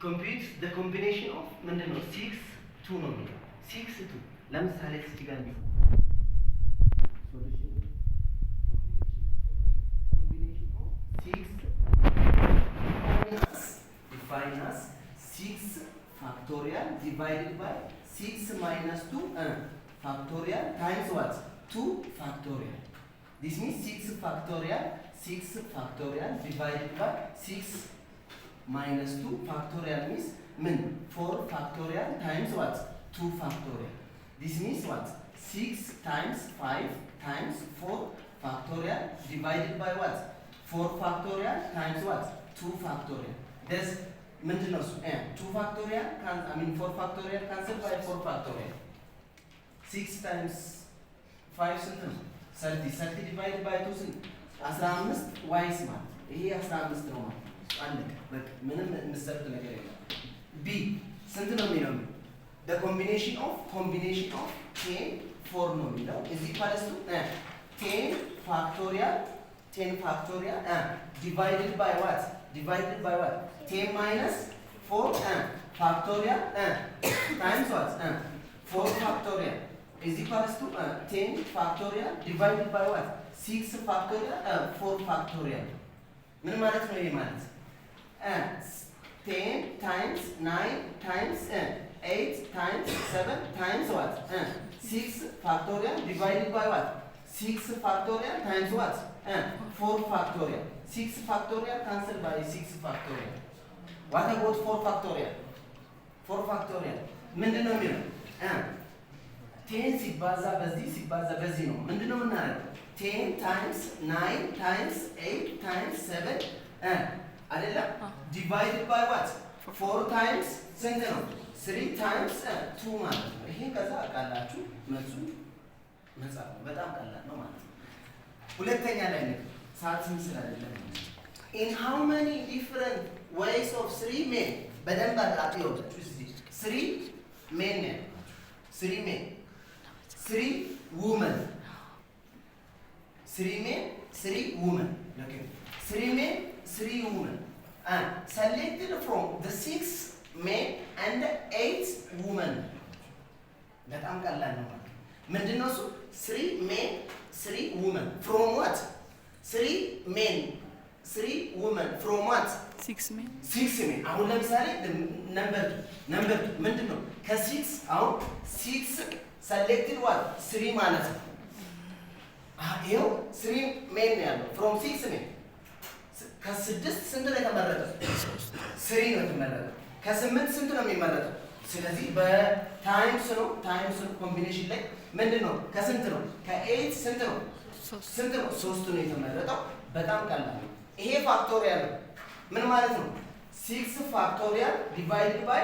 compute the combination of ምንድነው 6 2 ነው የሚለው 6 2 ለምሳሌ እዚህ ጋር ነው solution combination of 6 define as 6 factorial divided by 6 minus 2 factorial times what 2 factorial. This means 6 factorial divided by 6 minus 2 factorial means 4 factorial times what 2 factorial. This means what 6 times 5 times 4 factorial divided by what 4 factorial times what 2 factorial. This ምንድነው 2 factorial 4 factorial cancel by 4 factorial 6 times 5 ስንት ነው 30 divided by 2 ስንት 15 y ማለት ይሄ 15 ነው ማለት አንድ በቃ ምንም እንሰጥ ነገር የለም b ስንት ነው የሚለው the combination of 10 4 ነው የሚለው is equals to 10 factorial divided by what 10 minus 4 factorial times what 4 factorial is equals to 10 factorial divided by what 6 factorial 4 factorial ምን ማለት ነው ይሄ ማለት 10 times 9 times 8 times 7 times what 6 factorial divided by what 6 factorial times what 4 factorial 6 factorial cancel by 6 factorial what about 4 factorial 4 factorial ምንድነው የሚለው 10 ሲባዛ በዚህ ነው ምንድነው የምናደርገው 10 times 9 times 8 times 7 አይደለም divided by what 4 times ስንት ነው 3 times 2 ማለት ነው ይሄን ከዛ አቃላችሁ መልሱ መጻፍ በጣም ቀላል ነው ማለት ነው ሁለተኛ ላይ ነው ሰዓት ስንት አይደለም in how many different ways of 3 men በደንብ አጥያችሁ እዚህ 3 men ነው 3 men 3 women 3 men 3 women okay 3 men 3 women and selected from the 6 men and 8 women በጣም ቀላል ነው ማለት ምንድነው እሱ 3 men 3 women from what 3 men 3 women from what 6 men አሁን ለምሳሌ ነምበር ምንድነው ከ6 አሁን 6 selected what 3 ማለት ነው ይሄው 3 men ነው ያለው from 6 men ከ6 ስንት ነው የተመረጠው 3 ነው የተመረጠው ከ8 ስንት ነው የሚመረጠው ስለዚህ በታይምስ ነው ኮምቢኔሽን ላይ ምንድነው ከስንት ነው ከ8 ስንት ነው 3 ነው የተመረጠው በጣም ቀላል ነው ይሄ ፋክቶሪያል ነው ምን ማለት ነው 6 ፋክቶሪያል divided by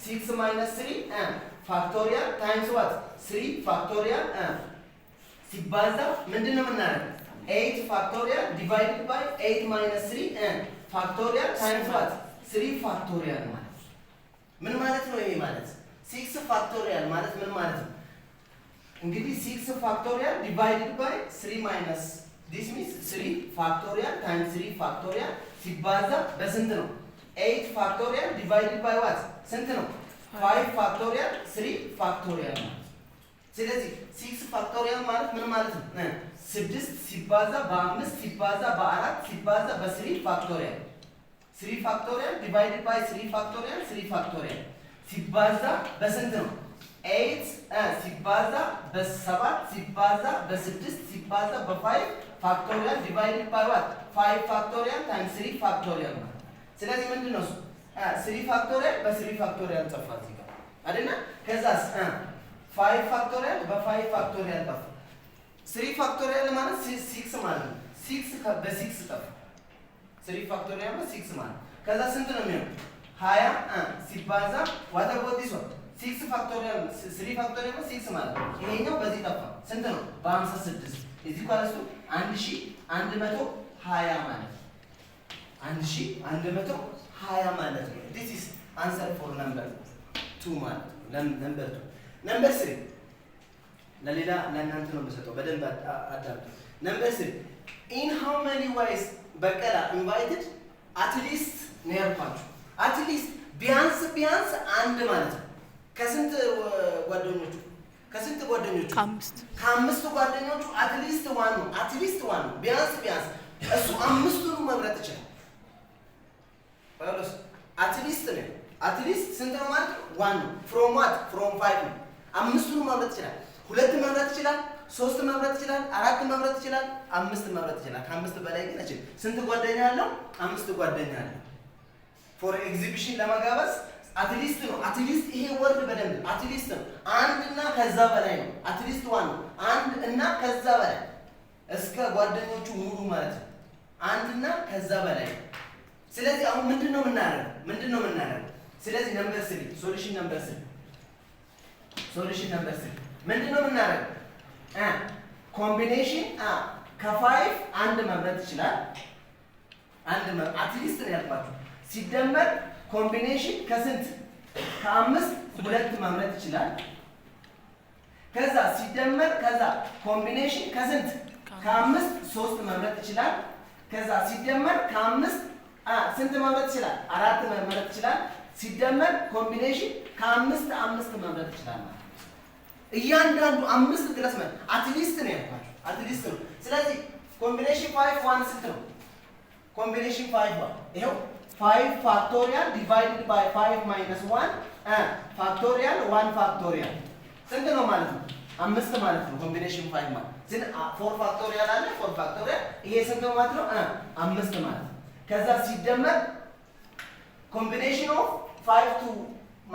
6 minus 3 ፋክቶሪያል times what 3 ፋክቶሪያል ሲባዛ ምንድነው የምናደርገው 8 ፋክቶሪያል divided by 8 minus 3 ፋክቶሪያል times what 3 ፋክቶሪያል ማለት ምን ማለት ነው ይሄ ማለት 6 ፋክቶሪያል ማለት ምን ማለት ነው እንግዲህ 6 ፋክቶሪያል divided by 3 minus this means 3 ፋክቶሪያል times 3 ፋክቶሪያል ሲባዛ በስንት ነው 8 ፋክቶሪያል divided by what ስንት ነው 5 ፋክቶሪያል 3 ፋክቶሪያል ስለዚህ 6 ፋክቶሪያል ማለት ምን ማለት ነው 6 ሲባዛ በ5 ሲባዛ በ4 ሲባዛ በ3 ፋክቶሪያል 3 ፋክቶሪያል divided by 3 ፋክቶሪያል 3 ፋክቶሪያል ሲባዛ በስንት ነው 8 ሲባዛ በ7 ሲባዛ በ6 ሲባዛ በ5 ፋክቶሪያል divided by what 5 ፋክቶሪያል times 3 ፋክቶሪያል ስለዚህ ምንድነው 3 ፋክቶሪያል በ3 ፋክቶሪያል ጽፋ እዚህ ጋር አይደለ ከዛስ 5 ፋክቶሪያል በ5 ፋክቶሪያል ጽፋ 3 ፋክቶሪያል ማለት 6 ማለት ነው 6 በ6 ጽፋ 3 ፋክቶሪያል በ6 ማለት ከዛ ስንት ነው የሚሆነው 20 ሲባዛ what about this one 6 ፋክቶሪያል 3 ፋክቶሪያል በ6 ማለት ነው ይሄኛው በዚህ ጠፋ ስንት ነው በ56 እዚህ ኳልሱ 1120 ማለት 1120 ማለት ነው this is answer for number 2 ማለት ነው number 2 number 3 ለሌላ ለእናንተ ነው የምሰጠው በደንብ አዳምጡ number 3 in how many ways በቀላ invited at least ነው ያልኳችሁ at least ቢያንስ አንድ ማለት ነው። ከስንት ጓደኞቹ ከአምስት ጓደኞቹ አትሊስት ዋን ነው። ቢያንስ እሱ አምስቱን መምረጥ ይችላል። ጳውሎስ አትሊስት ስንት ነው ማለት ነው? ዋን ነው። ፍሮም 5 ነው። አምስቱን መምረጥ ይችላል። ሁለት መምረጥ ይችላል። ሶስት መምረጥ ይችላል። አራት መምረጥ ይችላል። አምስት መምረጥ ይችላል። ከአምስት በላይ ግን አይችልም። ስንት ጓደኛ አለው? አምስት ጓደኛ አለው። ፎር ኤግዚቢሽን ለመጋበዝ አትሊስት ነው። አትሊስት ይሄ ወርድ በደንብ አትሊስት ነው። አንድ እና ከዛ በላይ ነው። አትሊስት ዋን ነው። አንድ እና ከዛ በላይ እስከ ጓደኞቹ ሙሉ ማለት ነው። አንድ እና ከዛ በላይ ነው። ስለዚህ አሁን ምንድነው የምናደርገው? ስለዚህ ነምበር 3 ሶሉሽን ነምበር 3 ምንድነው የምናደርገው? ኮምቢኔሽን ከ5 አንድ መምረጥ ይችላል። አትሊስት ነው ያልኳችሁ። ሲደመር ኮምቢኔሽን ከስንት ከ5 ሁለት መምረጥ ይችላል። ከዛ ሲደመር ኮምቢኔሽን ከስንት ከ5 3 መምረጥ ይችላል። ከዛ ሲደመር ከ5 ስንት መምረጥ ይችላል? 4 መምረጥ ይችላል። ሲደመር ኮምቢኔሽን ከ5 5 መምረጥ ይችላል ማለት ነው። እያንዳንዱ 5 ድረስ ማለት አትሊስት ነው ያልኳችሁ። አትሊስት ነው። ስለዚህ ኮምቢኔሽን 5 1 ስንት ነው? ኮምቢኔሽን 5 ይሄው 5 ፋክቶሪያል ዲቫይድድ ባይ 5 ማይነስ 1 ፋክቶሪያል 1 ፋክቶሪያል ስንት ነው ማለት ነው? 5 ማለት ነው። ኮምቢኔሽን 5 ማለት ግን 4 ፋክቶሪያል አለ። 4 ፋክቶሪያል ይሄ ስንት ነው ማለት ነው? 5 ማለት ነው። ከዛ ሲደመር ኮምቢኔሽን ኦፍ 5 2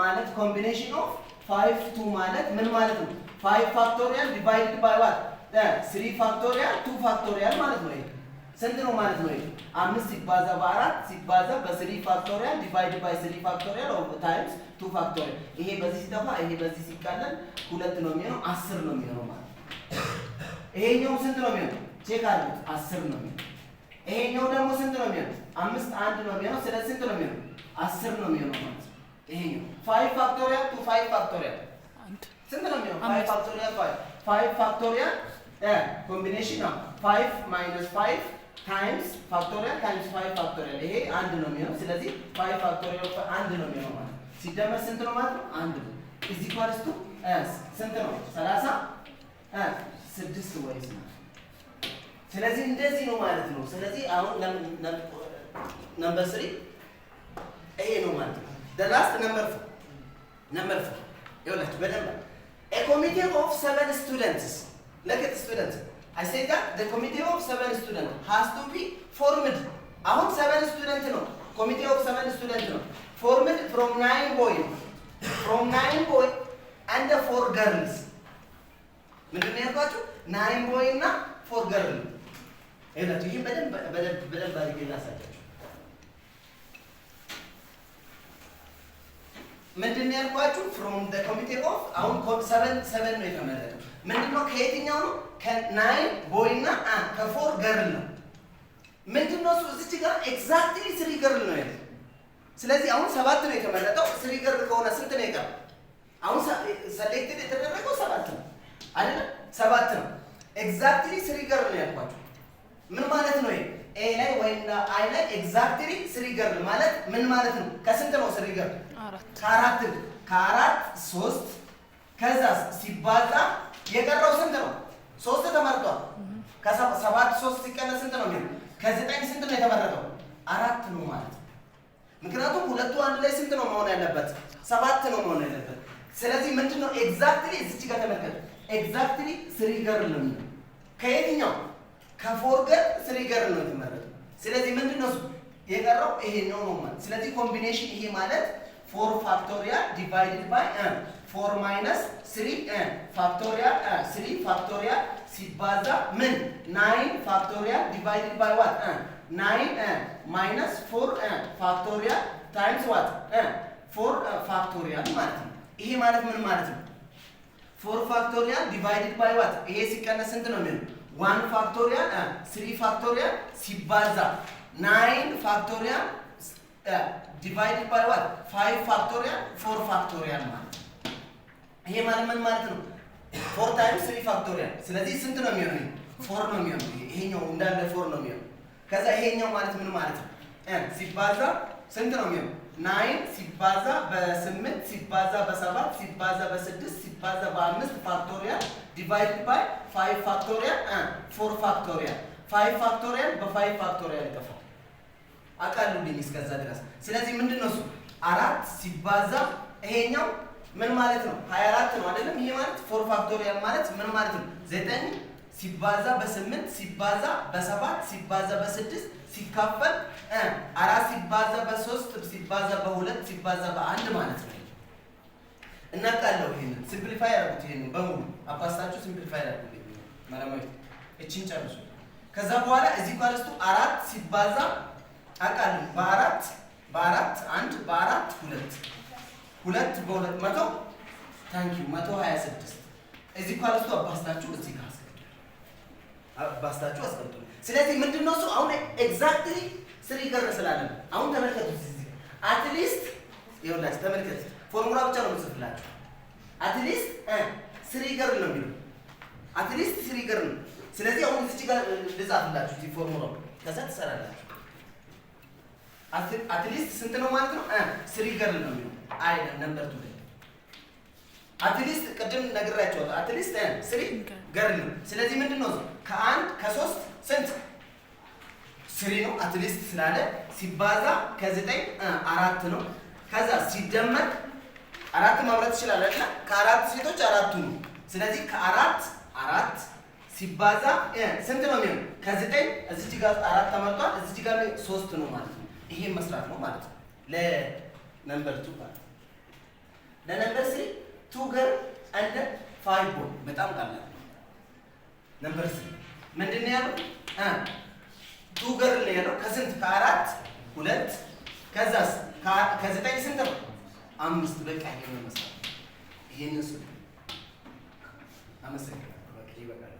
ማለት ኮምቢኔሽን ኦፍ 5 2 ማለት ምን ማለት ነው? 5 ፋክቶሪያል ዲቫይድድ ባይ ዋት 3 ፋክቶሪያል 2 ፋክቶሪያል ማለት ነው። ይሄ ስንት ነው ማለት ነው? ይሄ 5 ሲባዛ በ4 ሲባዛ በ3 ፋክቶሪያል ዲቫይድ ባይ 3 ፋክቶሪያል ኦፍ ታይምስ 2 ፋክቶሪያል። ይሄ በዚህ ሲጠፋ ይሄ በዚህ ሲቃለል 2 ነው የሚሆነው፣ 10 ነው የሚሆነው ማለት ነው። ይሄኛው ስንት ነው የሚሆነው? ቼክ አድርጉት። 10 ነው የሚሆነው። ይሄኛው ደግሞ ስንት ነው የሚሆነው? 5 1 ነው የሚሆነው። ስለዚህ ስንት ነው የሚሆነው? 10 ነው የሚሆነው ማለት ነው። ይሄኛው 5 ፋክቶሪያል 2 5 ፋክቶሪያል ስንት ነው የሚሆነው? 5 ፋክቶሪያል 5 ፋክቶሪያል ኮምቢኔሽን ነው 5 ማይነስ 5 ታይምስ ፋክቶሪያል ታይምስ 5 ፋክቶሪያል ይሄ 1 ነው የሚሆነው። ስለዚህ 5 ፋክቶሪያል 1 ነው የሚሆነው ማለት ነው። ሲደመር ስንት ነው ማለት ነው? 1 ነው። እዚህ ኳልስቱ ስንት ነው? 36 ወይስ ነው። ስለዚህ እንደዚህ ነው ማለት ነው። ስለዚህ አሁን ነምበር 3 ይሄ ነው ማለት ነው። the last number 4 ይኸውላችሁ በደንብ a committee of 7 students look at students I say that the committee of 7 students has to be formed አሁን 7 student ነው committee of 7 student ነው formed from 9 boy and 4 girls ምንድን ነው ያልኳችሁ? 9 boy እና 4 girl ይኸውላችሁ ይሄ በደንብ አድርጌ ላሳያችሁ። ምንድን ነው ያልኳችሁ? from the committee of አሁን 7 ነው የተመረጠው። ምንድነው ከየትኛው ነው? ከ9 ቦይ እና ከ4 ገርል ነው። ምንድነው እሱ እዚህ ጋር ኤግዛክትሊ 3 ገርል ነው ያለው። ስለዚህ አሁን 7 ነው የተመረጠው። 3 ገርል ከሆነ ስንት ነው የቀረው? አሁን ሰሌክትድ የተደረገው 7 ነው አይደል? 7 ነው። ኤግዛክትሊ 3 ገርል ነው ያልኳችሁ። ምን ማለት ነው ይሄ? ኤ ላይ ወይም አይ ላይ ኤግዛክትሊ 3 ገርል ማለት ምን ማለት ነው? ከስንት ነው 3 ገርል? ከአራት 3 ከዛ ሲባዛ የቀረው ስንት ነው? 3 ተመርጧል። ከ7 3 ሲቀነስ ስንት ነው የሚሆነው? ከ9 ስንት ነው የተመረጠው? 4 ነው ማለት ነው። ምክንያቱም ሁለቱ አንድ ላይ ስንት ነው መሆን ያለበት? 7 ነው መሆን ያለበት። ስለዚህ ምንድነው ኤግዛክትሊ እዚች ጋር ተመልከቱ። ኤግዛክትሊ 3 ገርል ነው የሚሆነው። ከየትኛው? ከ4 ገርል 3 ገርል ነው የተመረጠው። ስለዚህ ምንድነው የቀረው? ይሄ ነው ማለት። ስለዚህ ኮምቢኔሽን ይሄ ማለት 4 ፋክቶሪያል ዲቫይድድ ባይ 4 ማይነስ 3 ፋክቶሪያል 3 ፋክቶሪያል ሲባዛ ምን 9 ፋክቶሪያል ዲቫይድድ ባይ ዋት 9 ማይነስ 4 ፋክቶሪያል ታይምስ ዋት 4 ፋክቶሪያል ማለት ነው። ይሄ ማለት ምን ማለት ነው? 4 ፋክቶሪያል ዲቫይድድ ባይ ዋት ይሄ ሲቀነስ ስንት ነው የሚሆነው? 1 ፋክቶሪያል 3 ፋክቶሪያል ሲባዛ 9 ፋክቶሪያል divided by what 5 factorial 4 factorial ማለት ይሄ ማለት ምን ማለት ነው? 4 times 3 factorial ስለዚህ ስንት ነው የሚሆነው? 4 ነው የሚሆነው። ይሄኛው እንዳለ 4 ነው የሚሆነው። ከዛ ይሄኛው ማለት ምን ማለት ነው? ሲባዛ ስንት ነው የሚሆነው? 9 ሲባዛ በ8 ሲባዛ በ7 ሲባዛ በ6 ሲባዛ በ5 ፋክቶሪያል ዲቫይድድ ባይ 5 ፋክቶሪያል 4 ፋክቶሪያል 5 ፋክቶሪያል በ5 ፋክቶሪያል ይጠፋል። አቃሉልኝ እስከዛ ድረስ። ስለዚህ ምንድነው እሱ 4 ሲባዛ ይሄኛው ምን ማለት ነው? 24 ነው አይደለም? ይሄ ማለት 4 ፋክቶሪያል ማለት ምን ማለት ነው? 9 ሲባዛ በ8 ሲባዛ በ7 ሲባዛ በ6 ሲካፈል 4 ሲባዛ በ3 ሲባዛ በ2 ሲባዛ በ1 ማለት ነው። እናቃለው ይሄንን ሲምፕሊፋይ አድርጉት። ይሄንን በሙሉ አባስታችሁ ሲምፕሊፋይ አድርጉት ማለት እቺን ጨርሱ። ከዛ በኋላ እዚህ ኳልስቱ 4 ሲባዛ አቃሉ በ4 1 በ4 2 በ2 መቶ ታንክ ዩ 126 እዚህ ኳልስቱ አባስታችሁ እዚህ ጋር አባስታችሁ አስቀምጡ። ስለዚህ ምንድነው እሱ አሁን ኤግዛክትሊ ስሪ ገር ስላለ አሁን ተመልከቱ። እዚህ አትሊስት ይኸውላችሁ ተመልከቱ። ፎርሙላ ብቻ ነው የምጽፍላችሁ። አትሊስት ስሪ ገር ነው የሚለው አትሊስት ስሪ ገር ነው። ስለዚህ አሁን እዚህ ጋር ልጻፍላችሁ እዚህ ፎርሙላው ከዛ ትሰራላችሁ። አትሊስት ስንት ነው ማለት ነው? ስሪ ገር ነው የሚለው አይ ነምበር 2 አትሊስት ቅድም ነግራችኋለሁ። አትሊስት ስሪ ገር ነው። ስለዚህ ምንድነው ከአንድ ከ3 ስንት ስሪ ነው አትሊስት ስላለ ሲባዛ ከ9 4 ነው። ከዛ ሲደመር 4 ማብራት ይችላል አይደል? ከ4 ሴቶች 4 ነው። ስለዚህ ከ4 ሲባዛ ስንት ነው የሚሆነው? ከ9 እዚህ ጋር 4 ተመርጧል፣ እዚህ ጋር 3 ነው ማለት ነው። ይሄን መስራት ነው ማለት ነው ለነምበር 2 ማለት ነው። ለነምበር 3 2 ገር and 5 ቦል በጣም ቀላል ነምበር 3 ምንድነው ያለው? 2 ገር ነው ያለው ከስንት ከ4 2 ከዛስ ከ9 ስንት ነው? 5 በቃ ይሄን መስራት ይሄን እሱ አመሰግናለሁ። በቃ ይበቃል።